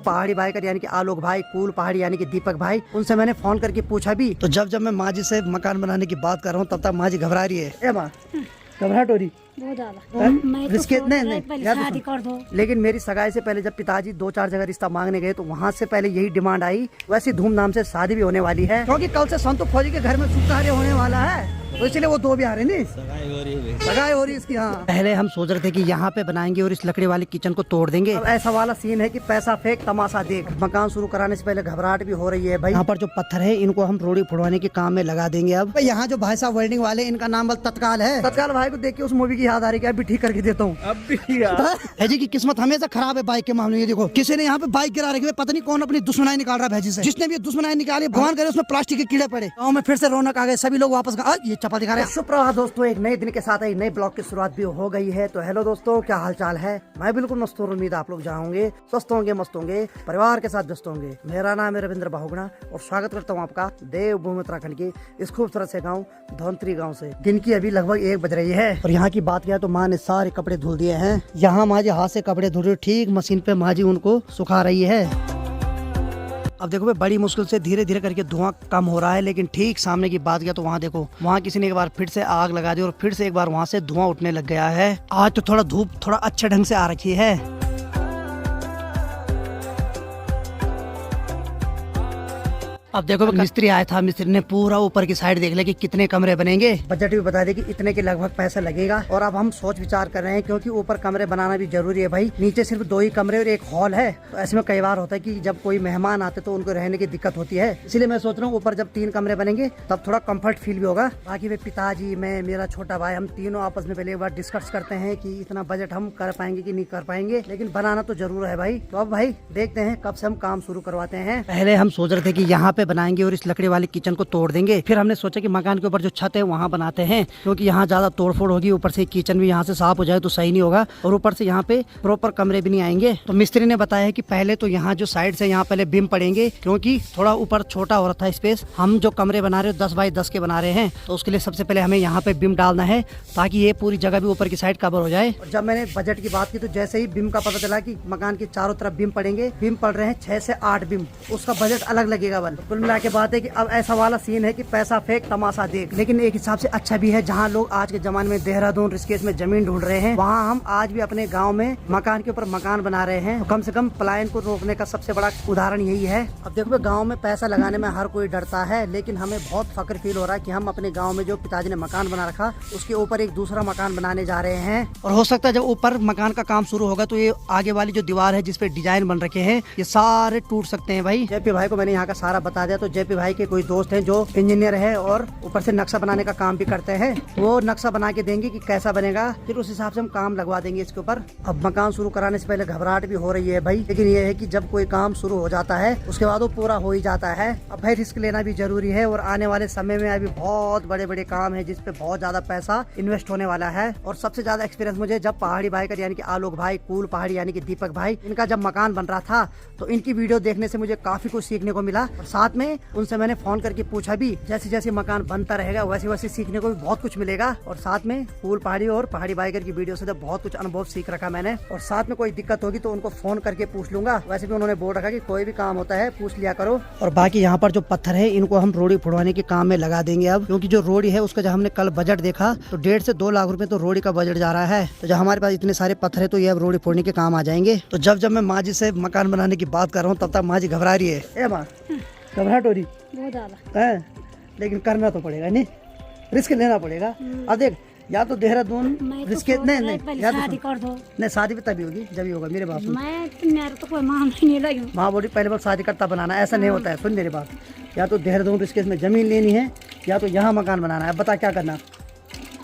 पहाड़ी बाइकर यानी कि आलोक भाई, कूल पहाड़ी यानी कि दीपक भाई, उनसे मैंने फोन करके पूछा भी। तो जब मैं माँ जी से मकान बनाने की बात कर रहा हूँ तब तक माँ जी घबरा रही है। ए माँ, घबराहट हो रही बहुत ज्यादा। शादी कर दो। लेकिन मेरी सगाई से पहले जब पिताजी 2-4 जगह रिश्ता मांगने गए तो वहाँ से पहले यही डिमांड आई। वैसे धूमधाम से शादी भी होने वाली है, क्योंकि कल से संतु फौजी के घर में शुभ कार्य होने वाला है, तो इसलिए वो 2 भी आ रहे नहीं। सगाई हो रही इसकी। हाँ, पहले हम सोच रहे थे कि यहाँ पे बनाएंगे और इस लकड़ी वाले किचन को तोड़ देंगे। अब ऐसा वाला सीन है कि पैसा फेंक तमाशा देख। मकान शुरू कराने से पहले घबराहट भी हो रही है भाई। यहाँ पर जो पत्थर है इनको हम रोड़ी फुड़वाने के काम में लगा देंगे। अब यहाँ जो भाई साहब वेल्डिंग वाले, इनका नाम तत्काल है। तत्काल भाई को देख के उस मूवी की याद आ रही है, अभी ठीक करके देता हूँ। अब भी जी की किस्मत हमेशा खराब है बाइक के मामले में। देखो किसी ने यहाँ पे बाइक गिरा रखी है, पता नहीं कौन अपनी दुश्मनाई निकाल रहा है भैजी से। जिसने भी दुश्मनाई निकाली भगवान करे उसमें प्लास्टिक के कीड़े पड़े। गाँव में फिर से रौनक आ गए, सभी लोग वापस ये चप्पल दिखा रहे हैं। सुप्रभात दोस्तों, एक नए दिन के साथ एक नए ब्लॉग की शुरुआत भी हो गई है। तो हेलो दोस्तों, क्या हाल चाल है? मैं बिल्कुल मस्त हूँ, उम्मीद आप लोग जहाँ होंगे स्वस्थ होंगे, मस्त होंगे, परिवार के साथ व्यस्त होंगे। मेरा नाम है रविंद्र बहुगुणा और स्वागत करता हूँ आपका देवभूमि उत्तराखंड के इस खूबसूरत से गाँव धौंतरी गाँव से। दिन की अभी लगभग 1 बज रही है और यहाँ की बात किया तो माँ ने सारे कपड़े धुल दिए हैं। यहाँ माँ जी हाथ से कपड़े धुल रही, ठीक मशीन पे माँ जी उनको सुखा रही है। अब देखो बड़ी मुश्किल से धीरे धीरे करके धुआं कम हो रहा है, लेकिन ठीक सामने की बात किया तो वहाँ देखो, वहाँ किसी ने एक बार फिर से आग लगा दी और फिर से एक बार वहाँ से धुआं उठने लग गया है। आज तो थोड़ा धूप थोड़ा अच्छे ढंग से आ रखी है। अब देखो मिस्त्री आया था, मिस्त्री ने पूरा ऊपर की साइड देख लिया कि कितने कमरे बनेंगे। बजट भी बता दे कि इतने के लगभग पैसा लगेगा। और अब हम सोच विचार कर रहे हैं, क्योंकि ऊपर कमरे बनाना भी जरूरी है भाई। नीचे सिर्फ 2 ही कमरे और एक हॉल है, तो ऐसे में कई बार होता है कि जब कोई मेहमान आते तो उनको रहने की दिक्कत होती है। इसलिए मैं सोच रहा हूँ ऊपर जब 3 कमरे बनेंगे तब थोड़ा कम्फर्ट फील भी होगा। बाकी वे पिताजी, मैं, मेरा छोटा भाई, हम तीनों आपस में पहले एक बार डिस्कस करते हैं कि इतना बजट हम कर पाएंगे कि नहीं कर पाएंगे, लेकिन बनाना तो जरूर है भाई। तो अब भाई देखते हैं कब से हम काम शुरू करवाते हैं। पहले हम सोच रहे थे कि यहाँ पे बनाएंगे और इस लकड़ी वाले किचन को तोड़ देंगे। फिर हमने सोचा कि मकान के ऊपर जो छत है वहाँ बनाते हैं, क्योंकि यहाँ ज्यादा तोड़फोड़ होगी। ऊपर से किचन भी यहाँ से साफ हो जाए तो सही नहीं होगा, और ऊपर से यहाँ पे प्रॉपर कमरे भी नहीं आएंगे। तो मिस्त्री ने बताया कि पहले तो यहाँ जो साइड से यहाँ पहले बीम पड़ेंगे, क्योंकि थोड़ा ऊपर छोटा हो रहा था स्पेस। हम जो कमरे बना रहे हो 10 बाई 10 के बना रहे हैं, तो उसके लिए सबसे पहले हमें यहाँ पे बीम डालना है ताकि ये पूरी जगह भी ऊपर की साइड कवर हो जाए। जब मैंने बजट की बात की तो जैसे ही बीम का पता चला कि मकान के चारों तरफ बीम पड़ेंगे, बीम पड़ रहे हैं 6 से 8 बीम, उसका बजट अलग लगेगा। कुल मिला के बात है कि अब ऐसा वाला सीन है कि पैसा फेंक तमाशा देख। लेकिन एक हिसाब से अच्छा भी है, जहाँ लोग आज के जमाने में देहरादून ऋषिकेश में जमीन ढूंढ रहे हैं, वहाँ हम आज भी अपने गांव में मकान के ऊपर मकान बना रहे हैं। तो कम से कम पलायन को रोकने का सबसे बड़ा उदाहरण यही है। अब देखो गांव में पैसा लगाने में हर कोई डरता है, लेकिन हमें बहुत फक्र फील हो रहा है कि हम अपने गाँव में जो पिताजी ने मकान बना रखा उसके ऊपर एक दूसरा मकान बनाने जा रहे हैं। और हो सकता है जब ऊपर मकान का काम शुरू होगा तो ये आगे वाली जो दीवार है जिसपे डिजाइन बन रखे हैं ये सारे टूट सकते हैं भाई। जेपी भाई को मैंने यहाँ का सारा बता दिया, तो जेपी भाई के कोई दोस्त हैं जो इंजीनियर है और ऊपर से नक्शा बनाने का काम भी करते हैं। वो नक्शा बना के देंगे कि कैसा बनेगा, फिर उस हिसाब से हम काम लगवा देंगे इसके ऊपर। अब मकान शुरू कराने से पहले घबराहट भी हो रही है भाई, लेकिन ये है कि जब कोई काम शुरू हो जाता है उसके बाद वो पूरा हो ही जाता है। अब भाई रिस्क लेना भी जरूरी है, और आने वाले समय में अभी बहुत बड़े बड़े काम है जिसपे बहुत ज्यादा पैसा इन्वेस्ट होने वाला है। और सबसे ज्यादा एक्सपीरियंस मुझे जब पहाड़ी बाइकर यानी कि आलोक भाई, कूल पहाड़ी यानी कि दीपक भाई, इनका जब मकान बन रहा था तो इनकी वीडियो देखने से मुझे काफी कुछ सीखने को मिला। और साथ में उनसे मैंने फोन करके पूछा भी, जैसे जैसे मकान बनता रहेगा वैसे वैसे सीखने को भी बहुत कुछ मिलेगा। और साथ में कूल पहाड़ी और पहाड़ी बाइकर की वीडियो से तो बहुत कुछ अनुभव सीख रखा मैंने। और साथ में कोई दिक्कत होगी तो उनको फोन करके पूछ लूंगा। वैसे भी उन्होंने बोल रखा कि कोई भी काम होता है पूछ लिया करो। और बाकी यहाँ पर जो पत्थर है इनको हम रोड़ी फुड़वाने के काम में लगा देंगे अब, क्योंकि जो रोड़ी है उसका जब हमने कल बजट देखा तो 1.5 से 2 लाख रुपए तो रोड़ी का बजट जा रहा है। तो जब हमारे पास इतने सारे पत्थर है तो ये अब रोड़ी फोड़ने के काम आ जाएंगे। तो जब मैं माँ जी से मकान बनाने की बात कर रहा हूँ तब तक माँ जी घबरा रही है। ए माँ, घबराहट हो रही बहुत ज्यादा, लेकिन करना तो पड़ेगा, नहीं रिस्क लेना पड़ेगा। अब देख, या तो देहरादून ऋषिकेश नहीं शादी कर दो। नहीं, शादी भी तभी होगी जब होगा। मेरे बात मेरा तो कोई माम नहीं लगी। माँ बोली पहले बार शादी करता बनाना, ऐसा नहीं होता है। सुन मेरी बात, या तो देहरादून ऋषिकेश में जमीन लेनी है या तो यहाँ मकान बनाना है। बता क्या करना।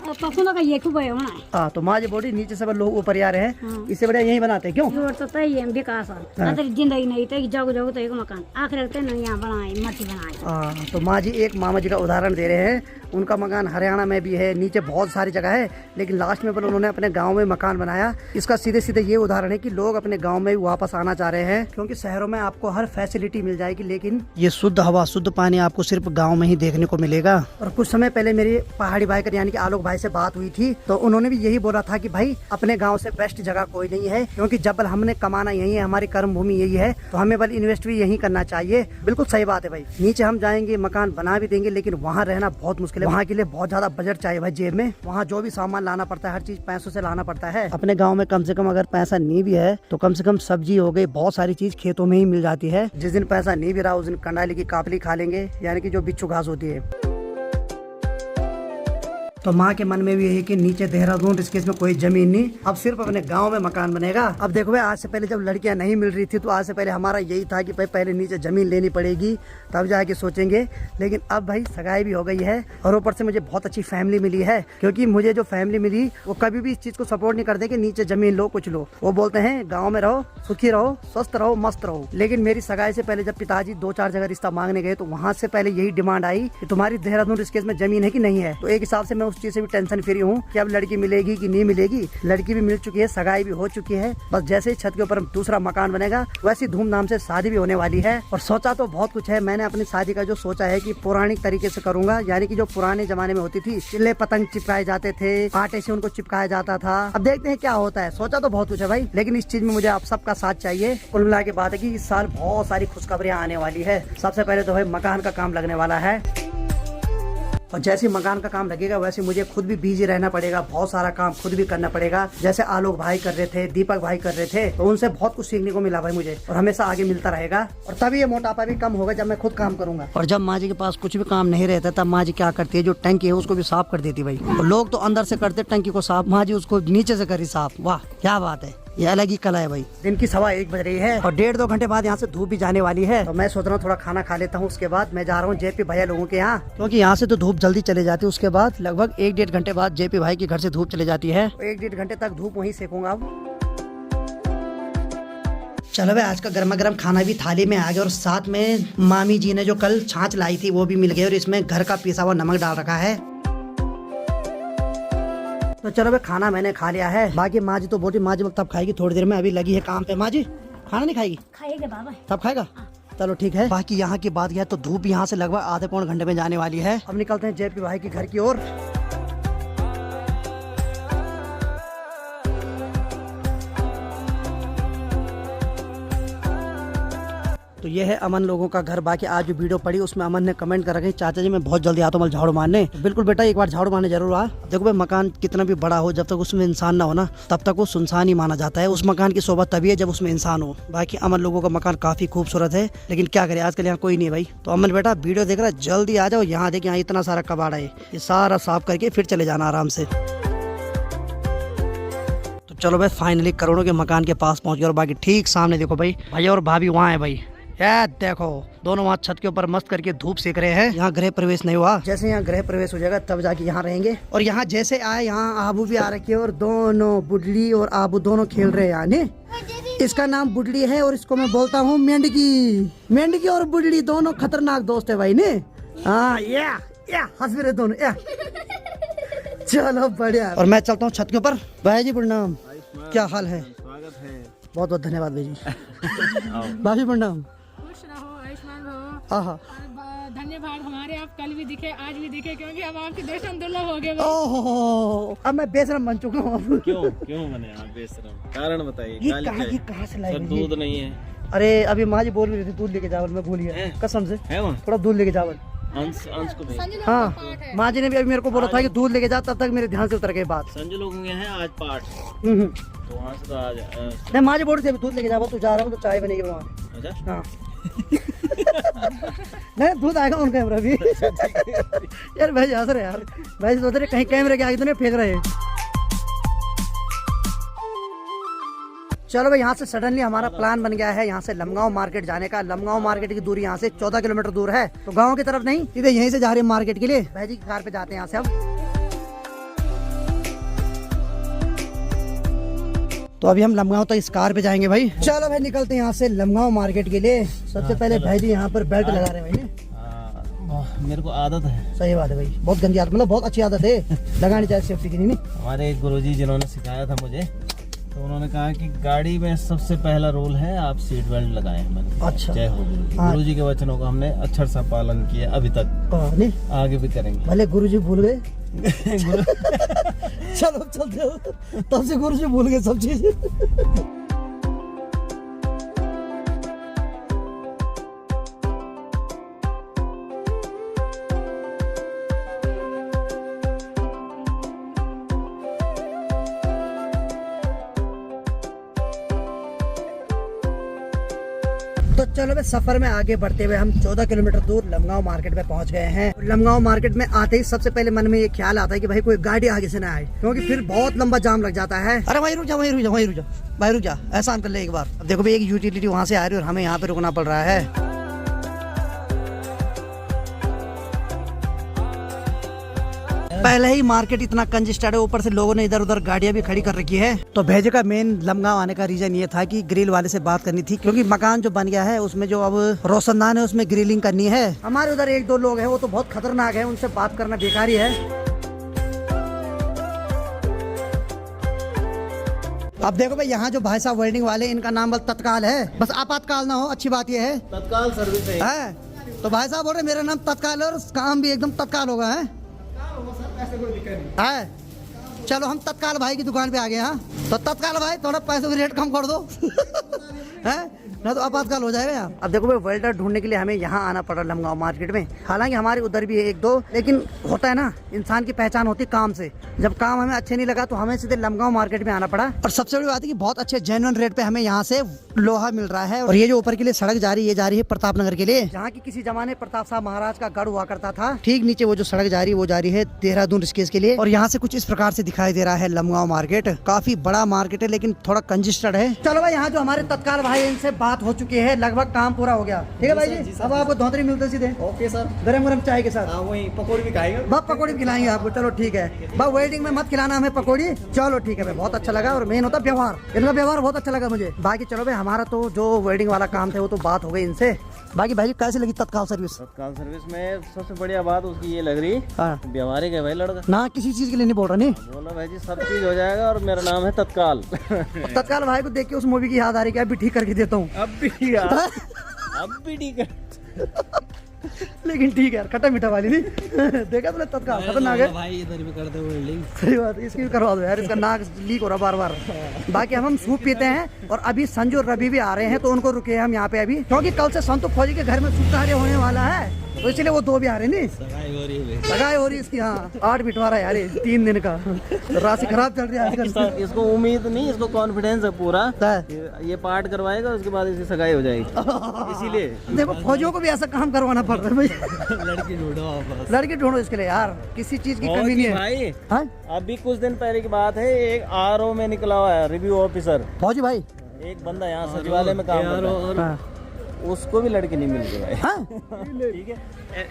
पसंद का ये खूब होना है। हाँ, तो माँ जी बोली नीचे से लोग ऊपर आ रहे हैं, इससे बढ़िया यही बनाते हैं। क्यों तो विकास जिंदगी नहीं तो जागो जागो तो एक मकान आखिर रखते हैं, यहाँ बनाए मट्टी बनाए। हाँ, तो माँ जी एक मामा जी का उदाहरण दे रहे हैं। उनका मकान हरियाणा में भी है, नीचे बहुत सारी जगह है, लेकिन लास्ट में उन्होंने अपने गांव में मकान बनाया। इसका सीधे सीधे ये उदाहरण है कि लोग अपने गांव में वापस आना चाह रहे हैं, क्योंकि शहरों में आपको हर फैसिलिटी मिल जाएगी, लेकिन ये शुद्ध हवा शुद्ध पानी आपको सिर्फ गाँव में ही देखने को मिलेगा। और कुछ समय पहले मेरी पहाड़ी बाइकर यानी कि आलोक भाई भाई से बात हुई थी तो उन्होंने भी यही बोला था कि भाई अपने गांव से बेस्ट जगह कोई नहीं है, क्योंकि जब हमने कमाना यही है, हमारी कर्म भूमि यही है, तो हमें बल इन्वेस्ट भी यही करना चाहिए। बिल्कुल सही बात है भाई। नीचे हम जाएंगे, मकान बना भी देंगे, लेकिन वहाँ रहना बहुत मुश्किल है। वहाँ के लिए बहुत ज्यादा बजट चाहिए भाई जेब में। वहाँ जो भी सामान लाना पड़ता है, हर चीज पैसों से लाना पड़ता है। अपने गाँव में कम से कम अगर पैसा नहीं भी है तो कम से कम सब्जी हो गई, बहुत सारी चीज खेतों में ही मिल जाती है। जिस दिन पैसा नहीं भी रहा उस दिन कंडाली की कापली खा लेंगे, यानी कि जो बिच्छू घास होती है। तो माँ के मन में भी यही कि नीचे देहरादून ऋषिकेश में कोई जमीन नहीं, अब सिर्फ अपने गांव में मकान बनेगा। अब देखो भाई, आज से पहले जब लड़कियां नहीं मिल रही थी तो आज से पहले हमारा यही था कि भाई पहले नीचे जमीन लेनी पड़ेगी तब जाके सोचेंगे, लेकिन अब भाई सगाई भी हो गई है और ऊपर से मुझे बहुत अच्छी फैमिली मिली है। क्योंकि मुझे जो फैमिली मिली वो कभी भी इस चीज को सपोर्ट नहीं करते कि नीचे जमीन लो कुछ लो। वो बोलते हैं गाँव में रहो, सुखी रहो, स्वस्थ रहो, मस्त रहो। लेकिन मेरी सगाई से पहले जब पिताजी 2-4 जगह रिश्ता मांगने गए तो वहाँ से पहले यही डिमांड आई कि तुम्हारी देहरादून ऋषिकेश में जमीन है कि नहीं है। तो एक हिसाब से मैं उस चीज से भी टेंशन फ्री हूँ कि अब लड़की मिलेगी कि नहीं मिलेगी। लड़की भी मिल चुकी है, सगाई भी हो चुकी है, बस जैसे ही छत के ऊपर दूसरा मकान बनेगा वैसी धूमधाम से शादी भी होने वाली है। और सोचा तो बहुत कुछ है। मैंने अपनी शादी का जो सोचा है कि पौराणिक तरीके से करूंगा, यानी कि जो पुराने जमाने में होती थी, चिल्ले पतंग चिपकाए जाते थे, आटे से उनको चिपकाया जाता था। अब देखते हैं क्या होता है। सोचा तो बहुत कुछ है भाई, लेकिन इस चीज में मुझे आप सबका साथ चाहिए। कुल मिला के बात है कि इस साल बहुत सारी खुशखबरियां आने वाली है। सबसे पहले तो भाई मकान का काम लगने वाला है, और जैसे मकान का काम लगेगा वैसे मुझे खुद भी बिजी रहना पड़ेगा, बहुत सारा काम खुद भी करना पड़ेगा। जैसे आलोक भाई कर रहे थे, दीपक भाई कर रहे थे, तो उनसे बहुत कुछ सीखने को मिला भाई मुझे, और हमेशा आगे मिलता रहेगा। और तभी ये मोटापा भी कम होगा जब मैं खुद काम करूंगा। और जब माँ जी के पास कुछ भी काम नहीं रहता तब माँ जी क्या करती है, जो टंकी है उसको भी साफ कर देती भाई। और लोग तो अंदर से करते टंकी को साफ, माँ जी उसको नीचे से करी साफ। वाह क्या बात है, ये अलग ही कला है भाई। दिन की 1:15 बज रही है और 1.5-2 घंटे बाद यहाँ से धूप भी जाने वाली है। तो मैं सोच रहा हूँ थोड़ा खाना खा लेता हूँ, उसके बाद मैं जा रहा हूँ जेपी भैया लोगों के यहाँ, क्योंकि यहाँ से तो धूप जल्दी चले जाती है। उसके बाद लगभग 1-1.5 घंटे बाद जेपी भाई के घर से धूप चले जाती है। 1-1.5 घंटे तक धूप वहीं सेकूंगा। चलो भाई, आज का गर्मा गर्म खाना भी थाली में आ गया, और साथ में मामी जी ने जो कल छाछ लाई थी वो भी मिल गई, और इसमें घर का पिसा हुआ नमक डाल रखा है। तो चलो भाई, खाना मैंने खा लिया है। बाकी माँ जी तो बोली माँ जी तब खाएगी, थोड़ी देर में, अभी लगी है काम पे। माँ जी खाना नहीं खाएगी? खाएगा बाबा, तब खाएगा। चलो ठीक है। बाकी यहाँ की बात है तो धूप यहाँ से लगभग आधे-पौने घंटे में जाने वाली है। अब निकलते हैं जेपी भाई के घर की ओर। तो ये है अमन लोगों का घर। बाकी आज जो वीडियो पड़ी उसमें अमन ने कमेंट कर रखे, चाचा जी मैं बहुत जल्दी आता हूँ झाड़ू मारने। तो बिल्कुल बेटा, एक बार झाड़ू मारने जरूर आ। देखो भाई, मकान कितना भी बड़ा हो, जब तक उसमें इंसान ना हो ना तब तक वो सुनसान ही माना जाता है। उस मकान की शोभा तभी है जब उसमें इंसान हो। बाकी अमन लोगों का मकान काफी खूबसूरत है, लेकिन क्या करे आजकल यहाँ कोई नहीं भाई। तो अमन बेटा वीडियो देख रहा है, जल्दी आ जाओ। यहाँ देख, यहाँ इतना सारा कबाड़ा है, ये सारा साफ करके फिर चले जाना आराम से। तो चलो भाई, फाइनली करोड़ों के मकान के पास पहुंच गए। और बाकी ठीक सामने देखो भाई, भैया और भाभी वहाँ है भाई। यार देखो, दोनों वहाँ छत के ऊपर मस्त करके धूप सेक रहे हैं। यहाँ गृह प्रवेश नहीं हुआ, जैसे यहाँ गृह प्रवेश हो जाएगा तब जाके यहाँ रहेंगे। और यहाँ जैसे आए, यहाँ आबू भी आ रखी है, और दोनों बुडली और आबू दोनों खेल रहे हैं यहाँ ने। इसका नाम बुडली है और इसको मैं बोलता हूँ मेंढकी। मेंढकी और बुडली दोनों खतरनाक दोस्त है भाई ने। हाँ या हंस भी रहे दोनों या। चलो बढ़िया। और मैं चलता हूँ छत के ऊपर। भाई जी प्रणाम, क्या हाल है? स्वागत है। बहुत बहुत धन्यवाद भाई जी। भाभी प्रणाम। खुश रहो, आयुष्मान भव। आहा, धन्यवाद। हमारे आप कल भी दिखे, आज भी दिखे, क्योंकि अब आपके दर्शन दुर्लभ हो गए। ओहो, अब मैं बेशरम बन चुका हूँ। क्यों बने आप बेशरम? कारण बताइए। ये कहाँ से लाई? सर दूध नहीं है। अरे अभी माँ जी बोल रही थी दूध लेके जावल, मैं भूल गया कसम से। है वहाँ? थोड़ा दूध लेके जावल। अंश को भेज। हाँ, माँ जी ने भी अभी मेरे को बोला था कि दूध लेके जा, तब तक मेरे ध्यान से उतर गई बात। संजय लोगों के हैं आज पाठ, हम्म। तो वहाँ से तो आज नहीं, माँ जी बोल रही थी दूध लेके जाओ, तू जा रहा हूँ तो चाय बनेगी वहाँ। अच्छा। हाँ। नहीं, दूध आएगा उनका कैमरा भी। यार भाई हंस रहे यार, भाई सोच रहे कहीं कैमरे के आगे तो नहीं फेंक रहे। चलो भाई, यहाँ से सडनली हमारा प्लान बन गया है यहाँ से लमगांव मार्केट जाने का। लमगांव मार्केट की दूरी यहाँ से 14 किलोमीटर दूर है। तो गांव की तरफ नहीं, सीधे यहीं से जा रहे हैं मार्केट के लिए। भाई जी की कार पे जाते हैं यहाँ से अब। तो अभी हम लमगांव तक इस कार पे जाएंगे भाई। चलो भाई, निकलते हैं यहाँ से लमगांव मार्केट के लिए। सबसे पहले भाई जी यहाँ पर बेल्ट लगा रहे हैं भाई। मेरे को आदत है। सही बात है भाई, बहुत गंदी आदत, मतलब बहुत अच्छी आदत है, लगानी चाहिए सेफ्टी की। नहीं हमारे एक गुरुजी जिन्होंने सिखाया था मुझे, तो उन्होंने कहा कि गाड़ी में सबसे पहला रूल है आप सीट बेल्ट लगाएं। मैंने अच्छा। जय हो गुरु जी के वचनों का हमने अच्छा सा पालन किया अभी तक, नहीं आगे भी करेंगे। भले गुरुजी भूल गए चलो चलते हो, तब से गुरुजी भूल गए सब चीज। तो चलो भाई सफर में आगे बढ़ते हुए हम 14 किलोमीटर दूर लमगांव मार्केट में पहुंच गए हैं। लमगांव मार्केट में आते ही सबसे पहले मन में ये ख्याल आता है कि भाई कोई गाड़ी आगे से ना आए, क्योंकि फिर बहुत लंबा जाम लग जाता है। अरे भाई रुक जा, वहीं रुक जा, वहीं रुक जा भाई, रुक जा, ऐसा कर ले एक बार। अब देखो भाई एक यूटिलिटी वहाँ से आ रही है और हमें यहाँ पे रुकना पड़ रहा है। पहले ही मार्केट इतना कंजेस्टेड है, ऊपर से लोगों ने इधर उधर गाड़ियां भी खड़ी कर रखी है। तो भेजे का मेन लमगांव आने का रीजन ये था कि ग्रिल वाले से बात करनी थी, क्योंकि मकान जो बन गया है उसमें जो अब रोशनदान है उसमें ग्रिलिंग करनी है। हमारे उधर एक दो लोग हैं वो तो बहुत खतरनाक है, उनसे बात करना बेकार ही है। अब देखो भाई यहाँ जो भाई साहब वेल्डिंग वाले, इनका नाम बस तत्काल है, बस आपातकाल ना हो, अच्छी बात ये है। तत्काल सर्विस है। तो भाई साहब बोल रहे मेरा नाम तत्काल है और काम भी एकदम तत्काल होगा है। चलो हम तत्काल भाई की दुकान पे आ गए। हाँ तो तत्काल भाई थोड़ा पैसों की रेट कम कर दो है ना, तो आपातकाल हो जाएगा यहाँ। अब देखो भाई वेल्डर ढूंढने के लिए हमें यहाँ आना पड़ा लमगांव मार्केट में। हालांकि हमारे उधर भी है एक दो, लेकिन होता है ना इंसान की पहचान होती है काम से। जब काम हमें अच्छे नहीं लगा तो हमें सीधे लमगांव मार्केट में आना पड़ा। और सबसे बड़ी बात है कि बहुत अच्छे जेन्युइन रेट पे हमें यहाँ से लोहा मिल रहा है। और ये जो ऊपर के लिए सड़क जा रही है, ये जा रही है प्रताप नगर के लिए, जहाँ की किसी जमाने प्रताप साहब महाराज का गढ़ हुआ करता था। ठीक नीचे वो जो सड़क जा रही है वो जा रही है देहरादून ऋषिकेश के लिए। और यहाँ से कुछ इस प्रकार से दिखाई दे रहा है लमगांव मार्केट। काफी बड़ा मार्केट है लेकिन थोड़ा कंजेस्टेड है। चलो भाई यहाँ जो हमारे तत्काल भाई इनसे बात हो चुकी है, लगभग काम पूरा हो गया। ठीक है भाई जी, अब आपको धोतरी मिलते सीधे। Okay sir. गरम गरम चाय के साथ। वही पकौड़ी भी खाएंगे। बस पकौड़ी भी खिलाएंगे आपको। चलो ठीक है, बस वेडिंग में मत खिलाना हमें पकौड़ी। चलो ठीक है भाई, बहुत अच्छा लगा। और मेन होता व्यवहार, इनका व्यवहार बहुत अच्छा लगा मुझे। बाकी चलो भाई हमारा तो जो वेडिंग वाला काम था वो तो बात हो गई इनसे। बाकी भाई जी कैसी लगी तत्काल सर्विस? तत्काल सर्विस में सबसे बढ़िया बात उसकी ये लग रही, हाँ व्यवहारिक है भाई लड़का। ना किसी चीज के लिए नहीं बोल रहा, नहीं बोला भाई जी सब चीज हो जाएगा और मेरा नाम है तत्काल। तत्काल भाई को देख के उस मूवी की याद आ रही है कि अभी ठीक करके देता हूँ। अब भी ठीक है लेकिन ठीक है यार, खट्टा मीठा वाली नहीं देखा तुमने तत्काल खतरनाक है भाई, इधर भी कर दो वेल्डिंग। सही बात, इसकी भी करवा दो यार, इसका नाक लीक हो रहा बार बार। बाकी हम सूप पीते हैं और अभी संजू और रवि भी आ रहे हैं तो उनको रुके हम यहाँ पे अभी, क्योंकि कल से संतु फौजी के घर में सूप कार्य होने वाला है, तो इसलिए वो दो भी आ रहे नहीं। सगाई हो रही इसकी। हाँ 8 बिटवारा यार 3 दिन का, राशि खराब चल रही है आजकल। इसको उम्मीद नहीं, इसको कॉन्फिडेंस है पूरा, ये पार्ट करवाएगा उसके बाद इसकी सगाई हो जाएगी। इसीलिए देखो फौजियों को भी ऐसा काम करवाना पड़ रहा है भाई। लड़की ढूंढो वापस, लड़की ढूंढो इसके लिए यार, किसी चीज की कमी नहीं है भाई। हाँ? अभी कुछ दिन पहले की बात है, एक RO में निकला हुआ है रिव्यू ऑफिसर फौजी भाई, एक बंदा यहाँ सचिवालय में काम करता है, उसको भी लड़की नहीं मिल रही है। हाँ? ठीक है,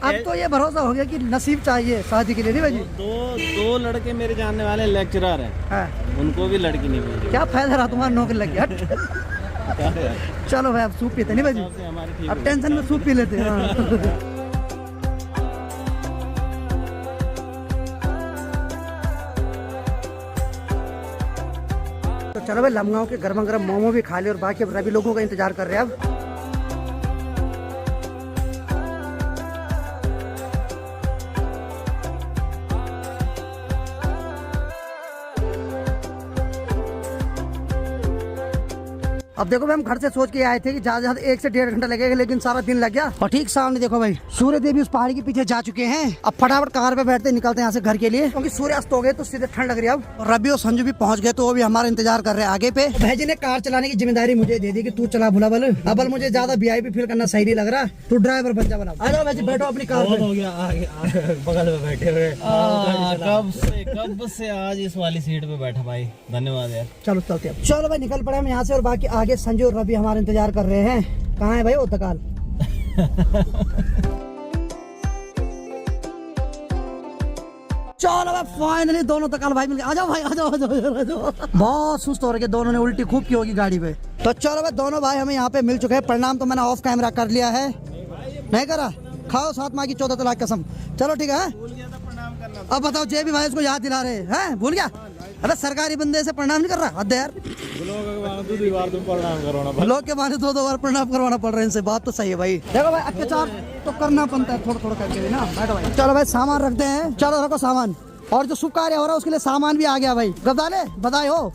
अब तो ये भरोसा हो गया कि नसीब चाहिए शादी के लिए, नहीं भाई? दो लड़के मेरे जानने वाले लेक्चरर हैं, हाँ। उनको भी लड़की नहीं मिल रही। क्या फायदा रहा तुम्हारा नौकरी लग गया। चलो भाई अब सूप पीते नहीं भाई, अब टेंशन में सूप पी लेते हैं। हाँ। तो चलो भाई लमगांव के गर्मा गर्म मोमो भी खा ले और बाकी अब रवि लोगों का इंतजार कर रहे हैं अब। अब देखो भाई हम घर से सोच के आए थे कि ज्यादा ज्यादा 1 से 1.5 घंटा लगेगा, लेकिन सारा दिन लग गया। और ठीक सामने देखो भाई सूर्य देव भी उस पहाड़ी के पीछे जा चुके हैं। अब फटाफट कार पे बैठते निकलते हैं यहाँ से घर के लिए, क्योंकि सूर्य अस्त हो गए तो सीधे ठंड लग रही है अब। और रवि और संजू भी पहुंच गए तो वो भी हमारा इंतजार कर रहे हैं आगे पे। भाई ने कार चलाने की जिम्मेदारी मुझे दे दी कि तू चला भुला बल। अब मुझे ज्यादा VIP फील करना सही नहीं लग रहा, तू ड्राइवर बन जा बना। आ जाओ भाई बैठो अपनी कार पे। हो गया बगल में बैठे हुए, कब से आज इस वाली सीट पे बैठा भाई, धन्यवाद यार। चलो चलते हैं, चलो भाई निकल पड़े हम यहाँ से। और बाकी आगे संजू और रवि हमारा इंतजार कर रहे हैं। कहाँ है भाई वो तकाल? चलो भाई फाइनली दोनों तकाल भाई मिल गए। आ जाओ भाई, आ जाओ, आ जाओ, आ जाओ। बहुत सुस्त हो रहे, दोनों ने उल्टी खूब की होगी गाड़ी पे। तो चलो भाई दोनों भाई हमें यहाँ पे मिल चुके हैं। प्रणाम तो मैंने ऑफ कैमरा कर लिया है, नहीं करा? खाओ 7 माह की 14 तलाक कसम। चलो ठीक है, अब बताओ जे भी भाई इसको याद दिला रहे हैं, भूल गया? अबे सरकारी बंदे से प्रणाम नहीं कर रहा, हद है यार। लोग के बहाने 2-2 बार प्रणाम करवाना पड़ रहा है इनसे, बात तो सही है भाई। देखो भाई अत्याचार तो करना पड़ता है थोड़ा थोड़ा करके भी ना। बैठो भाई, चलो भाई सामान रखते हैं, चलो रखो सामान। और जो शुभ कार्य हो रहा है उसके लिए सामान भी आ गया भाई। गब्दाले बधाई हो,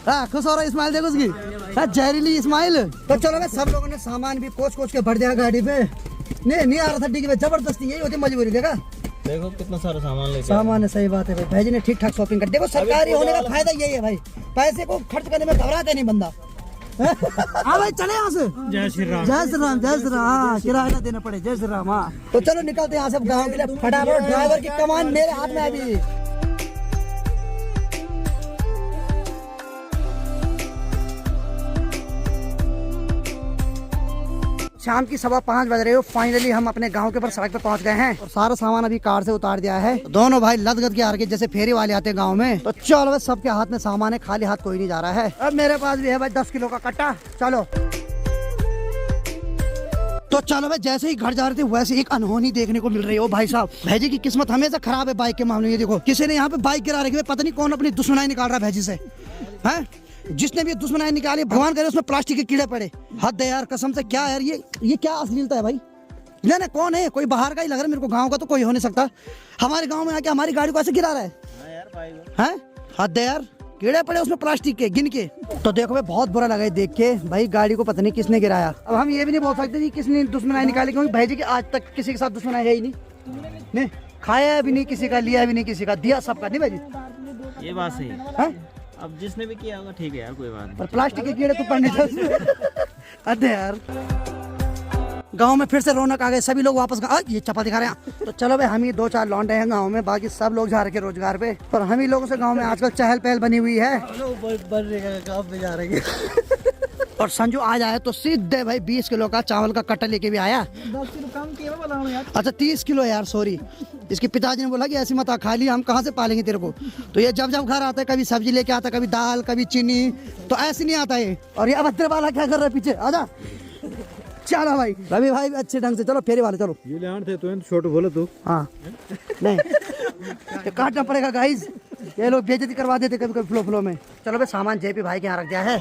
खुश हो रहा है इस्माइल, देखो उसकी जहरीली इस्माइल। तो चलो भाई सब लोगों ने सामान भी कोच के भर दिया गाड़ी पे। नहीं आ रहा था डिग्गी में, जबरदस्ती यही होती मजबूरी। देखा देखो कितना सारा सामान लेके सामान है, सही बात है भाई। भाई जी ने ठीक ठाक शॉपिंग कर। देखो सरकारी होने का फायदा यही है भाई, पैसे को खर्च करने में घबराते नहीं बंदा। हाँ भाई चले यहाँ से। जय श्री राम, जय श्री राम, जय श्री राम। हाँ किराया ना देना पड़े, जय श्री राम। हाँ तो चलो निकलते यहाँ से गाँव के लिए फटाफट। ड्राइवर की कमान मेरे हाथ में अभी। शाम की 5:15 बज रही हो। फाइनली हम अपने गांव के ऊपर सड़क पे पहुंच गए हैं और सारा सामान अभी कार से उतार दिया है। दोनों भाई लदगद के हार के जैसे फेरी वाले आते हैं गांव में। तो चलो भाई सबके हाथ में सामान है, खाली हाथ कोई नहीं जा रहा है। अब मेरे पास भी है भाई 10 किलो का कट्टा। चलो तो चलो भाई, जैसे ही घर जा रहे थे वैसे एक अनहोनी देखने को मिल रही है। ओ भाई साहब, भैजी की किस्मत हमेशा खराब है बाइक के मामले में। देखो किसी ने यहाँ पे बाइक गिरा रखी है, पता नहीं कौन अपनी दुश्मनाई निकाल रहा है भैजी से। हैं जिसने भी दुश्मनाई निकाली, भगवान करे उसमें प्लास्टिक के कीड़े पड़े। हद है यार कसम से। क्या यार ये क्या अश्लीलता है भाई। ना कौन है, कोई बाहर का ही लग रहा है मेरे को, गाँव का तो कोई हो नहीं सकता। हमारे गाँव में आके हमारी गाड़ी को ऐसे गिरा रहा है। हद है यार, कीड़े पड़े उसमें प्लास्टिक के गिन के। तो देखो भाई बहुत बुरा लगा देख के भाई, गाड़ी को पता नहीं किसने गिराया। अब हम ये भी नहीं बोल सकते कि किसने दुश्मनाई निकाली, क्योंकि भाई जी की आज तक किसी के साथ दुश्मनाई है ही नहीं। खाया भी नहीं किसी का, लिया भी नहीं किसी का, दिया सबका। नहीं भाई जी ये बात सही है। अब जिसने भी किया होगा ठीक है यार, कोई बात नहीं। पर प्लास्टिक के कीड़े तो पड़ने चाहिए। अरे यार गांव में फिर से रौनक आ गए, सभी लोग वापस ये चपा दिखा रहे हैं। तो चलो भाई हम ही 2-4 लौंडे हैं गांव में, बाकी सब लोग जा रहे हैं रोजगार पे। पर हम ही लोगों से गांव में आजकल चहल पहल बनी हुई है। जा रहे और संजू आज आया तो सीधे भाई 20 किलो का चावल का कट्टा लेके भी आया। 10 किलो कम किया यार। अच्छा 30 किलो यार, सॉरी। इसके पिताजी ने बोला कि ऐसी मत आ, खा लिया हम कहाँ से पालेंगे तेरे को। तो ये जब घर आता है कभी सब्जी लेके आता, कभी दाल, कभी चीनी, तो ऐसे नहीं आता है। और ये अभद्र वाला क्या कर रहा है पीछे, आजा। चलो भाई रवि भाई अच्छे ढंग से चलो, फेरी वाले चलो। ये लेन थे तो छोटे बोले तू। हाँ नहीं ये काटना पड़ेगा गाइस, ये लोग बेइज्जती करवा देते कभी कभी फ्लो में। चलो भाई सामान जेपी भाई के यहाँ रख दिया है।